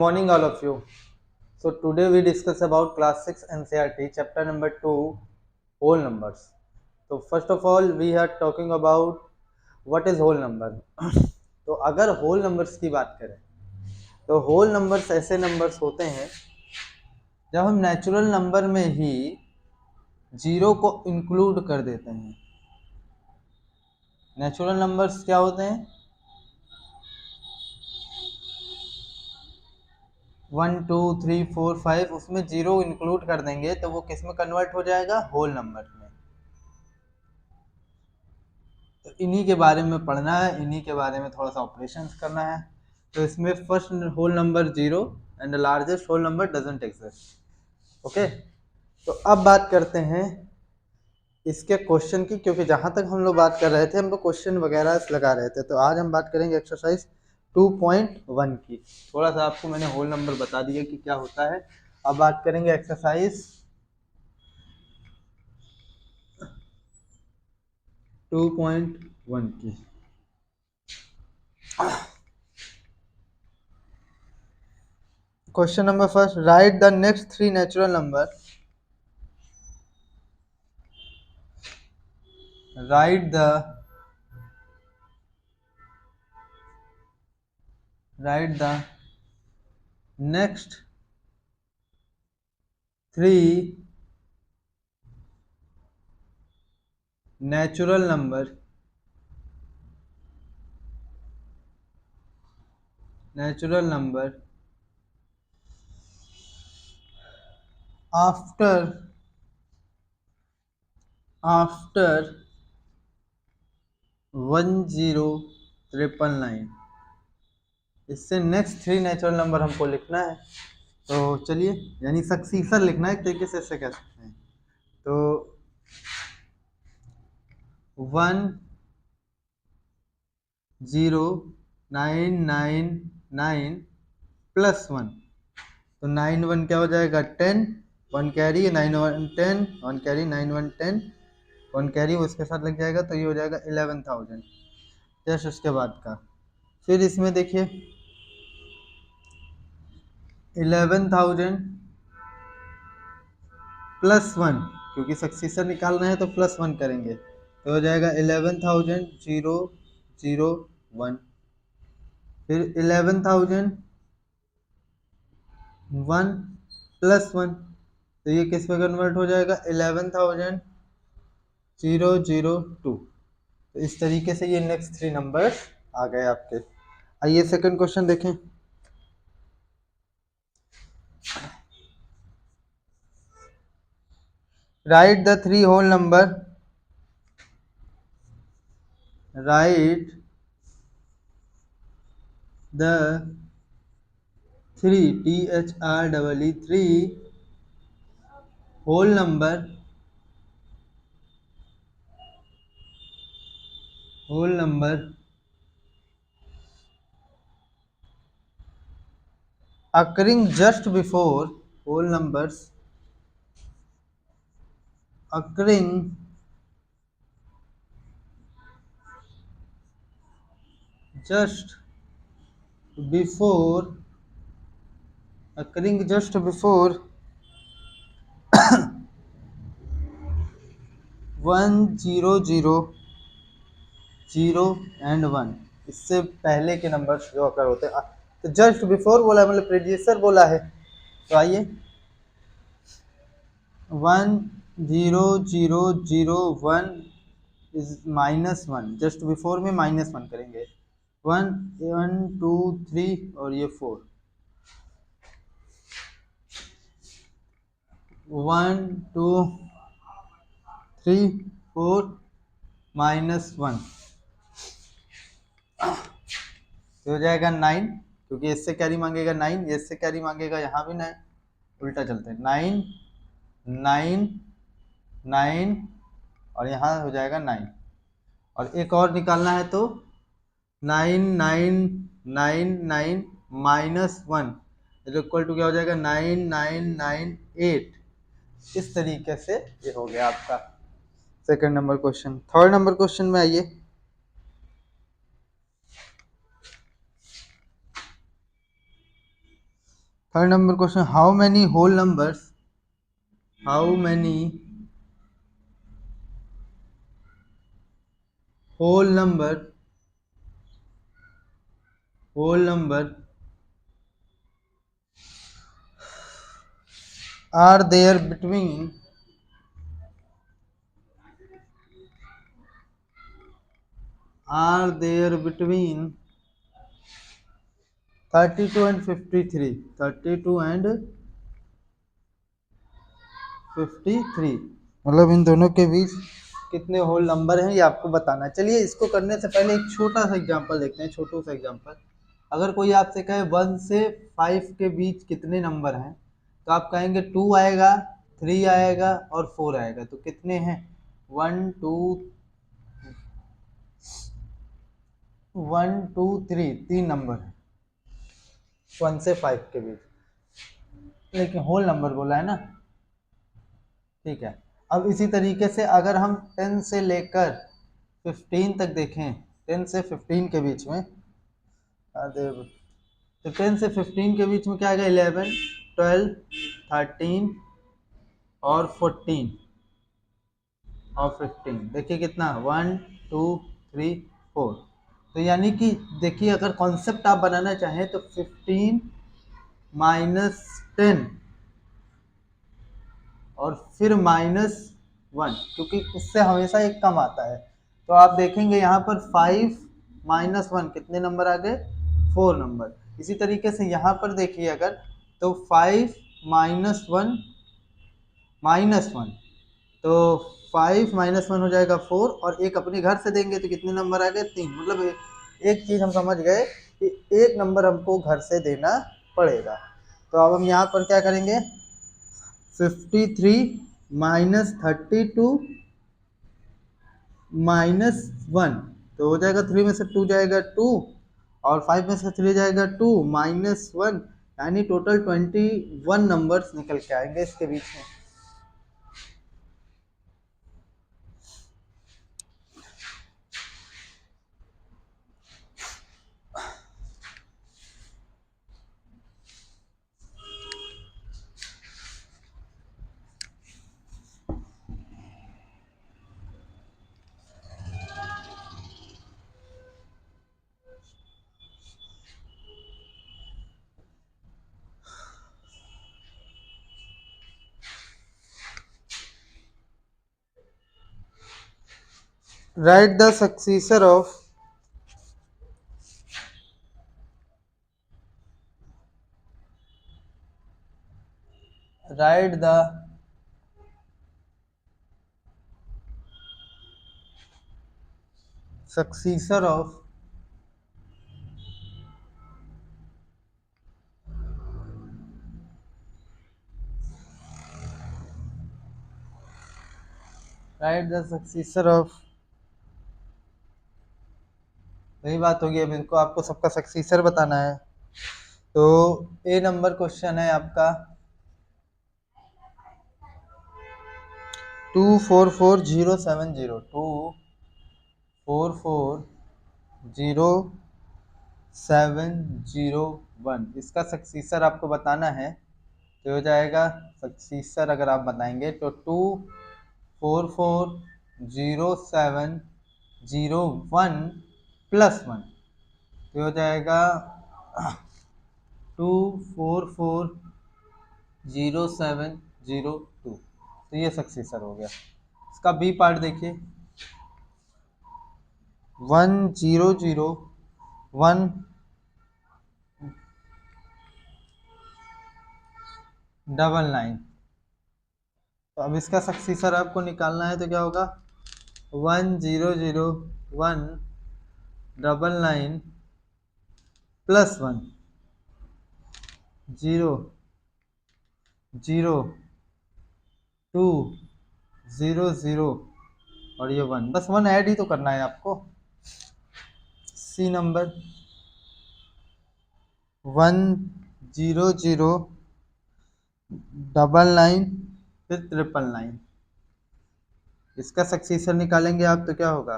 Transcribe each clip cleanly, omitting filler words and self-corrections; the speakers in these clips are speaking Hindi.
Morning all of you. So today we discuss about class 6 NCERT chapter number 2 whole numbers. So first of all we are talking about what is whole number. तो अगर whole numbers की बात करें तो whole numbers ऐसे numbers होते हैं जब हम नेचुरल नंबर में ही जीरो को इंक्लूड कर देते हैं। नेचुरल नंबर्स क्या होते हैं? 1 2 3 4 5 उसमें जीरो इंक्लूड कर देंगे तो वो किस में कन्वर्ट हो जाएगा? होल नंबर में। तो इन्हीं के बारे में पढ़ना है, इन्हीं के बारे में थोड़ा सा ऑपरेशंस करना है। तो इसमें first whole number zero and the largest whole number doesn't exist. Okay, तो अब बात करते हैं इसके क्वेश्चन की, क्योंकि जहां तक हम लोग बात कर रहे थे हम लोग क्वेश्चन वगैरह लगा रहे थे। तो आज हम बात करेंगे एक्सरसाइज 2.1 की। थोड़ा सा आपको मैंने होल नंबर बता दिया कि क्या होता है। अब बात करेंगे एक्सरसाइज 2.1 की। Question number first, right the next three natural number. Write the next three natural number after 10999। इससे नेक्स्ट थ्री नेचुरल नंबर हमको लिखना है। तो चलिए, यानी सक्सीसर लिखना है, एक तरीके से ऐसे कह सकते हैं। तो 10999 प्लस 1, तो 9 1 क्या हो जाएगा? 10, 1 कैरी, 9 1 10, 1 कैरी, 9 1 10, 1 कैरी वो इसके साथ लग जाएगा, तो ये हो जाएगा 11,000। जस्ट उसके बाद का फिर इसमें देखिए 11,000 प्लस 1, क्योंकि सक्सीसर निकालना है तो प्लस 1 करेंगे, तो हो जाएगा 11,001। फिर 11,001 प्लस 1, तो ये किस में कन्वर्ट हो जाएगा? 11,002। तो इस तरीके से ये नेक्स्ट थ्री नंबर्स आ गए आपके। आइए सेकंड क्वेश्चन देखें। Right the three whole number. Right the three THREE whole number occurring just before whole numbers occurring just before 100 and 1, इससे पहले के नंबर्स जो अकर होते हैं। तो जस्ट बिफोर बोला मतलब प्रीडियसर बोला है। तो आइए 10001 इज -1, जस्ट बिफोर में -1 करेंगे। 1 1 2 3 और ये 4, 1 2 3 4 -1, तो हो जाएगा 9, क्योंकि इससे कैरी मांगेगा 9, इससे कैरी मांगेगा, यहाँ भी 9, उल्टा चलते हैं। 9 9 9 और यहाँ हो जाएगा 9, और एक और निकालना है तो 9999 -1 इक्वल टू क्या हो जाएगा? 9998। इस तरीके से ये हो गया आपका second number question. Third number question में आइए। Third number question, how many whole numbers, how many whole number are there between 32 and 53, 32 and 53, मतलब इन दोनों के बीच कितने होल नंबर हैं ये आपको बताना है। चलिए इसको करने से पहले एक छोटा सा एग्जांपल देखते हैं, छोटू सा एग्जांपल। अगर कोई आपसे कहे 1 से 5 के बीच कितने नंबर हैं, तो आप कहेंगे 2 आएगा, 3 आएगा और 4 आएगा। तो कितने हैं? 1 2 1 2 3, 3 नंबर है 1 से 5 के बीच, लेकिन होल नंबर बोला है ना, ठीक है। अब इसी तरीके से अगर हम 10 से लेकर 15 तक देखें, 10 से 15 के बीच में, तो 10 से 15 के बीच में क्या आएगा? 11 12 13 और 14 और 15। देखिए कितना, 1 2 3 4। तो यानी कि देखिए अगर कॉन्सेप्ट आप बनाना चाहें तो 15 माइनस 10 और फिर -1, क्योंकि उससे हमेशा एक कम आता है। तो आप देखेंगे यहाँ पर 5 -1 कितने नंबर आ गए? 4 नंबर। इसी तरीके से यहाँ पर देखिए अगर, तो 5 -1 तो 5 -1 हो जाएगा 4, और एक अपने घर से देंगे तो कितने नंबर आ गए? 3। मतलब एक चीज़ हम समझ गए कि एक नंबर हमको घर से देना पड़ेगा। तो अब हम यहाँ पर क्या करेंगे? 53 -32 -1, तो हो जाएगा 3 में से 2 जाएगा 2, और 5 में से 3 जाएगा 2 -1, यानी टोटल 21 नंबर्स निकल के आएंगे इसके बीच में। Write the successor of write the successor of write the successor of, वही बात होगी। अब इनको आपको सबका सक्सीसर बताना है। तो ए नंबर क्वेश्चन है आपका 244070, 244071, इसका सक्सीसर आपको बताना है। तो हो जाएगा सक्सीसर, अगर आप बताएंगे तो 244070 +1, तो हो जाएगा 244072। तो ये सक्सेसर हो गया। इसका बी पार्ट देखिए, 100199। तो अब इसका सक्सेसर आपको निकालना है तो क्या होगा? 100199 +1 0 0 2 0 0 और ये 1, बस 1 ऐड ही तो करना है आपको। सी नंबर 100999 फिर 999, इसका सक्सेसर निकालेंगे आप तो क्या होगा?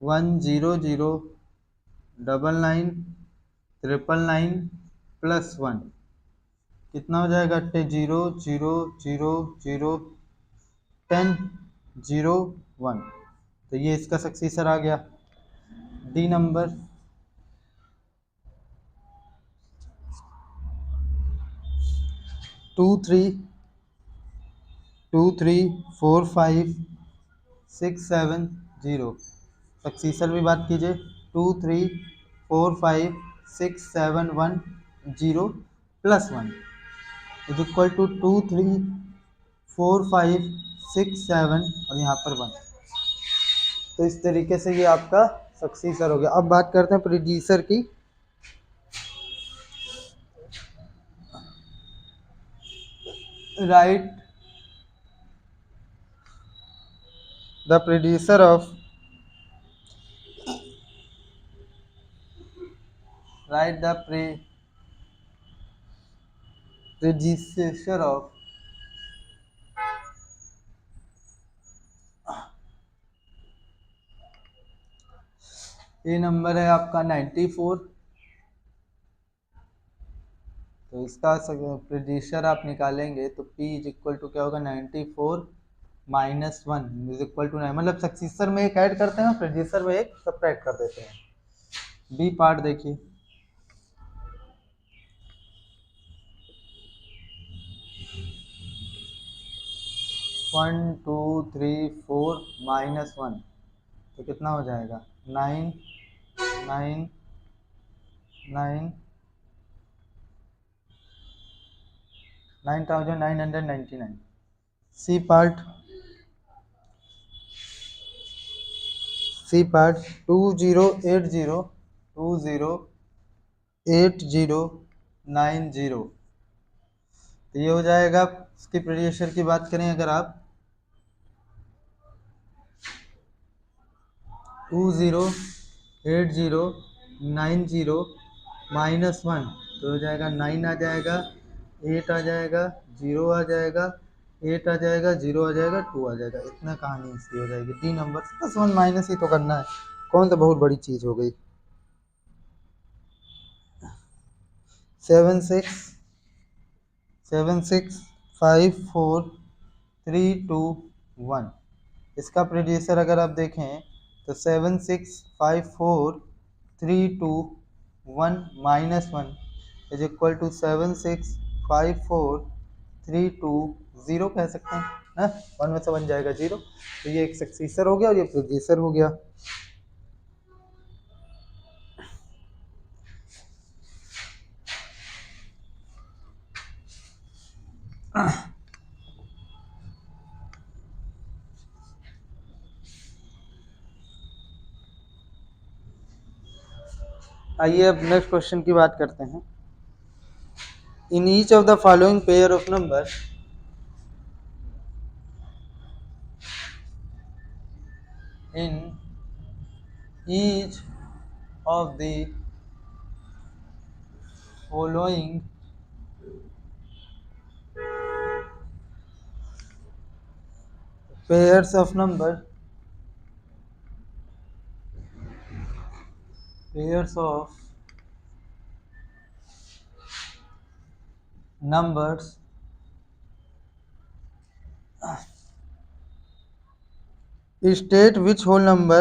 100999 999 +1, कितना हो जाएगा 0 0 0 0 10 0 1। तो ये इसका सक्सेसर आ गया। D number 2 3 2 3 4 5 6 7 0। सक्सेसर भी बात कीजिए 2 3 4 5 6 7 1 0 +1 इज इक्वल टू 2 3 4 5 6 7 और यहाँ पर 1। तो इस तरीके से ये आपका सक्सेसर हो गया। अब बात करते हैं प्रीडिसर की। Right the predecessor of right the predecessor of ये नंबर है आपका 94। तो इसका प्रीडिसर आप निकालेंगे तो P इज इक्वल टू क्या होगा 94 माइनस 1 इज इक्वल टू 9। मतलब सक्सेसर में एक ऐड करते हैं प्रीडिसर में एक सब्ट्रैक्ट कर देते हैं। बी पार्ट देखिए 1 2 3 4 -1 तो कितना हो जाएगा 9 9 9 9999। C part 2080 208090। तो ये हो जाएगा। इसकी प्रीडियसर की बात करें अगर आप 208090 -1 तो हो जाएगा 9 आ जाएगा 8 आ जाएगा 0 आ जाएगा 8 आ जाएगा 0 आ जाएगा 2 आ जाएगा। इतना कहानी इसकी हो जाएगी। डी नंबर +1 माइनस ही तो करना है, कौन सा बहुत बड़ी चीज हो गई। 7 6 7 6 5 4 3 2 1। इसका प्रीडियसर अगर आप देखें तो 7 6 5 4 3 2 1 -1 इज इक्वल टू 7 6 5 4 3 2 0 कह सकते हैं ना। 1 में से 1 जाएगा 0। तो ये एक सक्सेसर हो गया और ये प्रीडियसर हो गया। आइए अब नेक्स्ट क्वेश्चन की बात करते हैं। In each of the following pair of number in each of the following pairs of numbers pairs of numbers state which whole number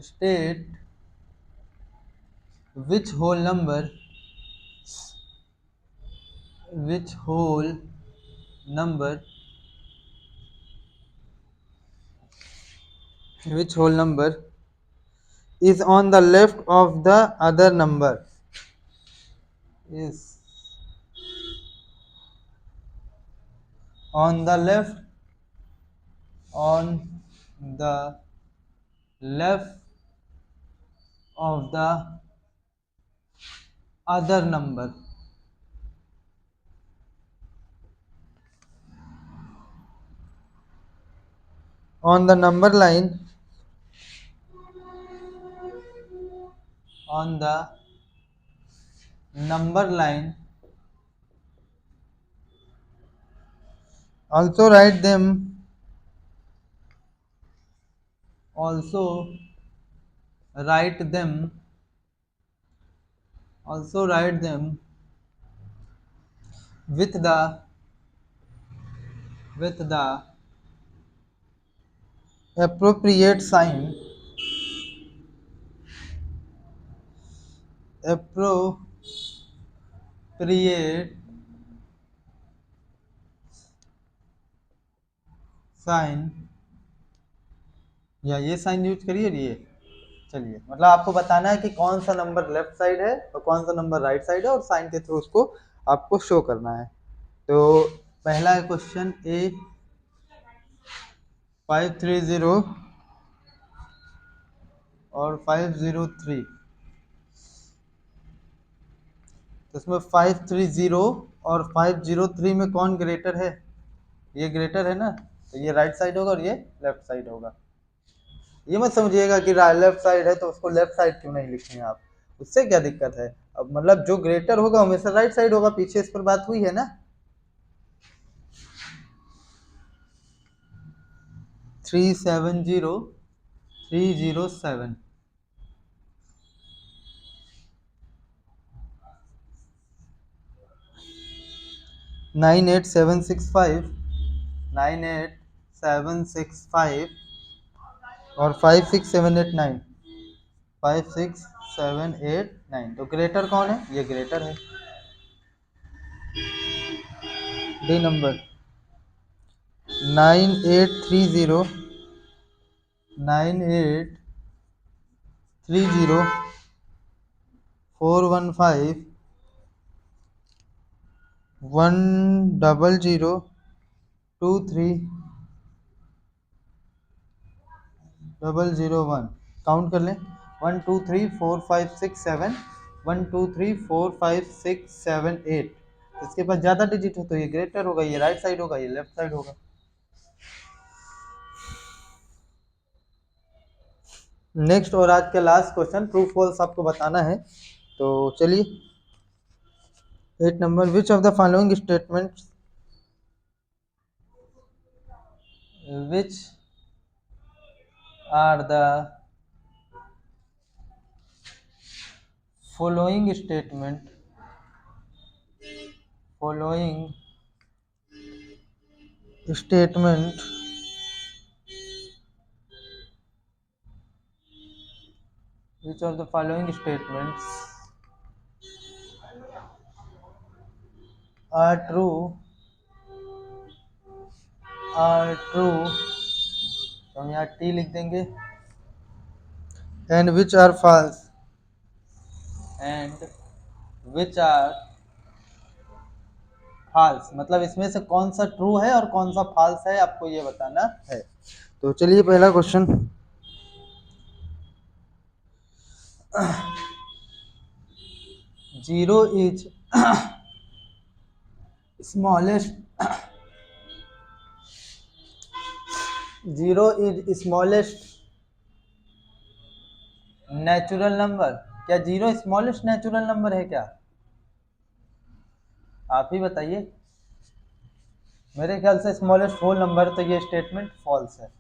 state which whole number which whole number which whole number is on the left of the other number is on the left on the left of the other number। On the number line on the number line also write them also write them with the appropriate sign, appropriate sign, या ये साइन यूज करिए ये। चलिए, मतलब आपको बताना है कि कौन सा नंबर लेफ्ट साइड है और कौन सा नंबर राइट साइड है, और साइन के थ्रू उसको आपको शो करना है। तो पहला है क्वेश्चन ए 530 और 503। तो इसमें 530 और 503 में कौन ग्रेटर है? ये ग्रेटर है ना, तो ये राइट साइड होगा और ये लेफ्ट साइड होगा। ये मत समझिएगा कि लेफ्ट साइड है तो उसको लेफ्ट साइड क्यों नहीं लिखेंगे आप, उससे क्या दिक्कत है। अब मतलब जो ग्रेटर होगा हमेशा राइट साइड होगा, पीछे इस पर बात हुई है ना। 370307, 98765, 98765 और 56789, 56789। तो ग्रेटर कौन है? ये ग्रेटर है, डी नंबर। 9830, 9830 415 10023 001। काउंट कर लें, 1 2 3 4 5 6 7, 1 2 3 4 5 6 7 8। इसके पास ज्यादा डिजिट हो तो ये ग्रेटर होगा, ये राइट साइड होगा, ये लेफ्ट साइड होगा। नेक्स्ट और आज का लास्ट क्वेश्चन, ट्रू फॉल्स आपको बताना है। तो चलिए, 8 number, which of the following statements, which are the following statement which of the following statements are true तो हम यहाँ टी लिख देंगे, and which are false, मतलब इसमें से कौन सा ट्रू है और कौन सा फॉल्स है, आपको ये बताना है। तो चलिए, पहला question, 0 is smallest 0 is smallest natural number. क्या 0 स्मॉलेस्ट नेचुरल नंबर है क्या? आप ही बताइए। मेरे ख्याल से स्मॉलेस्ट होल नंबर, तो ये स्टेटमेंट फॉल्स है।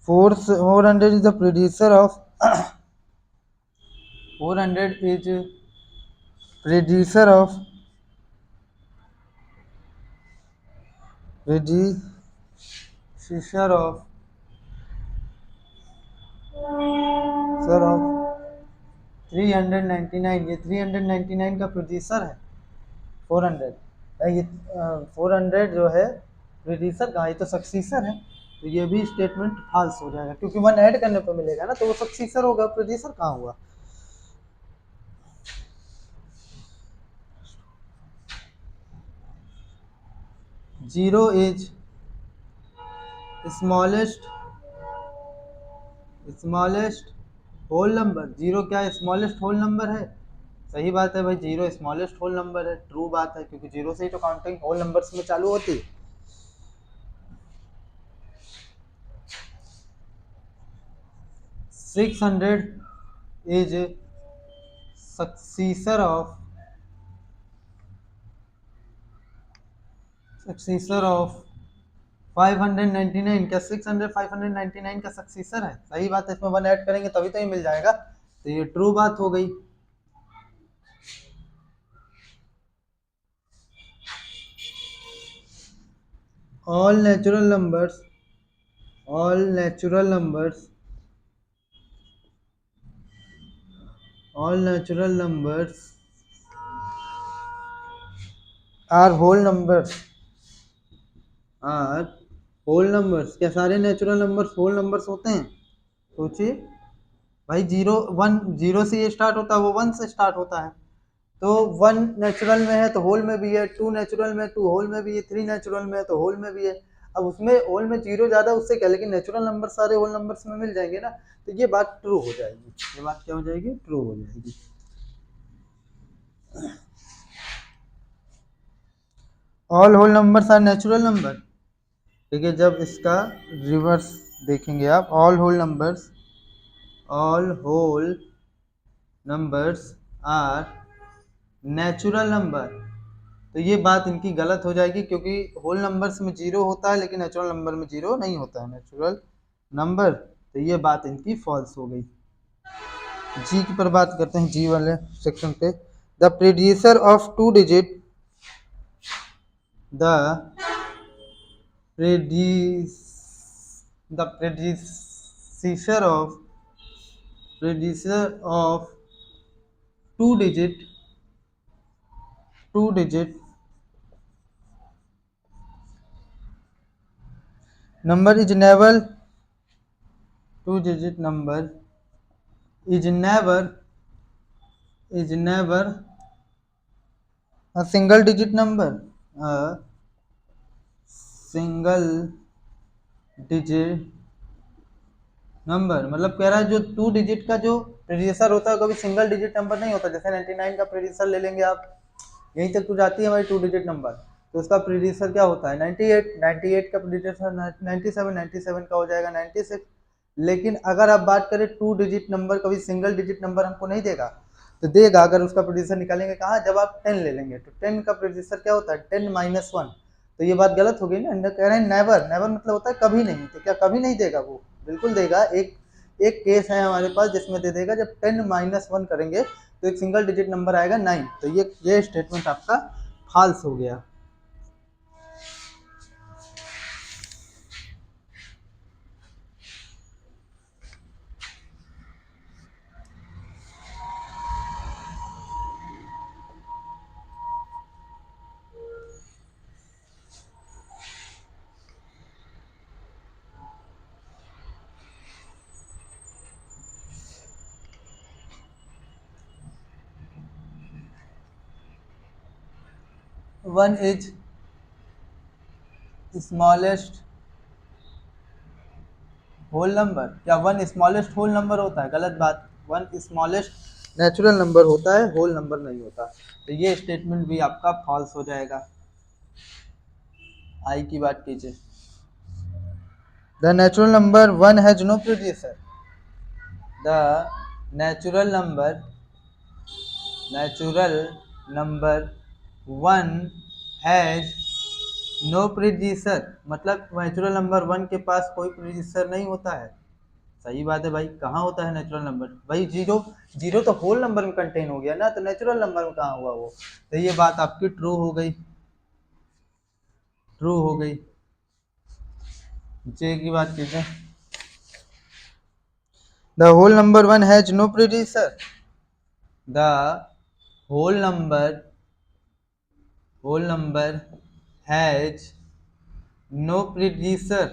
Four 400 is the producer of 400 is producer of sir of 399। ये 399 का प्रोड्यूसर है 400। ये 400 जो है प्रोड्यूसर का, ये तो सक्सीसर है। तो ये भी स्टेटमेंट फॉल्स हो जाएगा, क्योंकि 1 ऐड करने पर मिलेगा ना, तो वो सक्सीसर होगा, प्रोड्यूसर कहाँ हुआ। Zero is smallest whole number. Zero क्या स्मॉलेस्ट होल नंबर है? सही बात है भाई, जीरो स्मॉलेस्ट होल नंबर है, ट्रू बात है, क्योंकि जीरो से ही तो काउंटिंग होल नंबर्स में चालू होती है। Six 600 is सक्सीसर of 500। 599, क्या 600 599 का सक्सेसर है? सही बात है, इसमें 1 ऐड करेंगे तभी तो ये मिल जाएगा, तो ये ट्रू बात हो गई। all natural numbers all natural numbers all natural numbers are whole numbers are whole numbers। क्या सारे नेचुरल नंबर्स होल नंबर्स होते हैं? सोचिए भाई, 0 1 0 से ये स्टार्ट होता है, वो 1 से स्टार्ट होता है, तो 1 नेचुरल में है तो होल में भी है, 2 नेचुरल में 2 होल में भी है, 3 नेचुरल में है तो होल में भी है। अब उसमें होल में 0 ज़्यादा उससे क्या, लेकिन नेचुरल नंबर सारे होल नंबर्स में मिल जाएंगे ना, तो ये बात ट्रू हो जाएगी। ये बात क्या हो जाएगी? ट्रू हो जाएगी। All whole numbers are natural number. ठीक है, जब इसका रिवर्स देखेंगे आप, all whole numbers are natural number, तो ये बात इनकी गलत हो जाएगी, क्योंकि होल नंबर्स में 0 होता है लेकिन नेचुरल नंबर में 0 नहीं होता है नेचुरल नंबर, तो ये बात इनकी फॉल्स हो गई। जी की पर बात करते हैं, जी वाले सेक्शन पे। द प्रेडिसर of 2 digit the predecessor of 2 digit number is never 2 digit number is never a single digit number, a single digit number. मतलब कह रहा है जो 2 डिजिट का जो प्रेडिसर होता है कभी सिंगल डिजिट नंबर नहीं होता। जैसे 99 का प्रेडिसर ले लेंगे आप, यहीं तक तो जाती है हमारी 2 डिजिट नंबर, तो उसका प्रेडिसर क्या होता है? 98 98 का प्रेडिसर 97 97 का हो जाएगा 96। लेकिन अगर आप बात करें 2 डिजिट नंबर, कभी सिंगल डिजिट नंबर हमको नहीं देगा, तो देगा अगर उसका प्रेडिसर निकालेंगे कहाँ, जब आप 10 ले लेंगे, तो 10 का प्रेडिसर क्या होता है? 10 - 1। तो ये बात गलत हो गई ना, कह रहे हैं नेवर। नेवर मतलब होता है कभी नहीं, तो क्या कभी नहीं देगा? वो बिल्कुल देगा। एक एक केस है हमारे पास जिसमें दे देगा, जब 10 - 1 करेंगे तो एक सिंगल डिजिट नंबर आएगा 9, तो ये स्टेटमेंट आपका फॉल्स हो गया। One is smallest whole number, क्या 1 स्मॉलेस्ट होल नंबर होता है? गलत बात। 1 स्मॉलेस्ट नेचुरल नंबर होता है, होल नंबर नहीं होता, तो ये स्टेटमेंट भी आपका फॉल्स हो जाएगा। आई की बात कीजिए। The natural number 1 has no predecessor. The natural number 1 has no predecessor, मतलब नेचुरल नंबर 1 के पास कोई प्रेडिसर नहीं होता है। सही बात है भाई, कहाँ होता है नेचुरल नंबर भाई? जीरो जीरो तो होल नंबर में कंटेन हो गया ना, तो नेचुरल नंबर में कहाँ हुआ वो? तो ये बात आपकी ट्रू हो गई, ट्रू हो गई। जे की बात कीजिए। The whole number 1 has no predecessor. The whole number has no predecessor.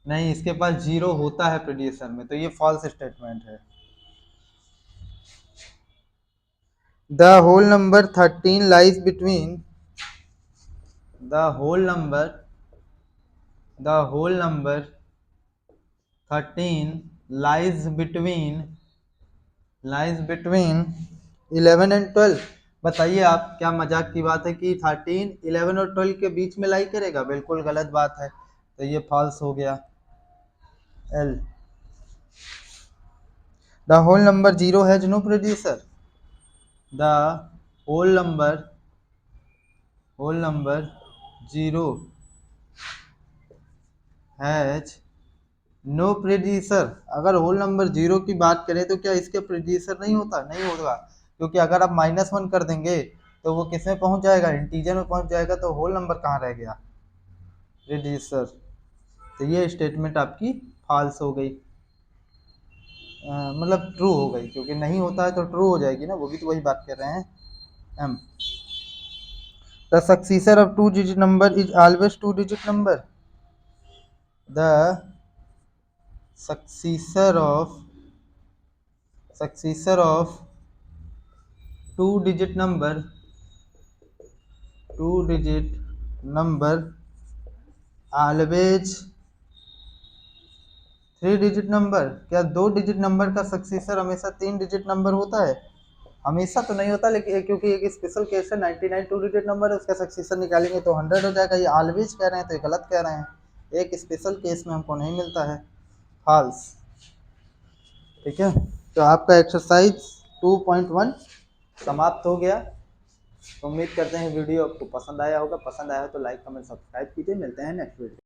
नहीं, इसके पास 0 होता है प्रेडिसर में, तो ये फॉल्स स्टेटमेंट है। The whole number 13 lies between the whole number 13 lies between 11 and 12। बताइए आप, क्या मजाक की बात है कि 13 11 और 12 के बीच में लाई करेगा? बिल्कुल गलत बात है, तो ये फॉल्स हो गया। L the whole number 0 has no producer. The whole number whole number 0 has no predecessor. अगर होल नंबर 0 की बात करें तो क्या इसके प्रेडिसर नहीं होता? नहीं होगा, क्योंकि अगर आप -1 कर देंगे तो वो किस में पहुंच जाएगा? इंटीजर में पहुंच जाएगा, तो होल नंबर कहाँ रह गया? प्रेडिसर। तो ये स्टेटमेंट आपकी फॉल्स हो गई, मतलब ट्रू हो गई, क्योंकि नहीं होता है तो ट्रू हो जाएगी ना, वो भी तो वही बात कर रहे हैं हम। The successor of 2 digit number is always 2 digit number. The successor of 2 digit number always 3 digit number. क्या 2 डिजिट नंबर का सक्सीसर हमेशा 3 डिजिट नंबर होता है? हमेशा तो नहीं होता, लेकिन क्योंकि एक स्पेशल केस है 99 2 डिजिट नंबर है, उसका सक्सीसर निकालेंगे तो 100 हो जाएगा। ये ऑलवेज कह रहे हैं तो ये गलत कह रहे हैं, एक स्पेशल केस में हमको नहीं मिलता है, फॉल्स। ठीक है, तो आपका एक्सरसाइज 2.1 समाप्त हो गया। तो उम्मीद करते हैं वीडियो आपको पसंद आया होगा। पसंद आया हो तो लाइक कमेंट सब्सक्राइब कीजिए। मिलते हैं नेक्स्ट वीडियो।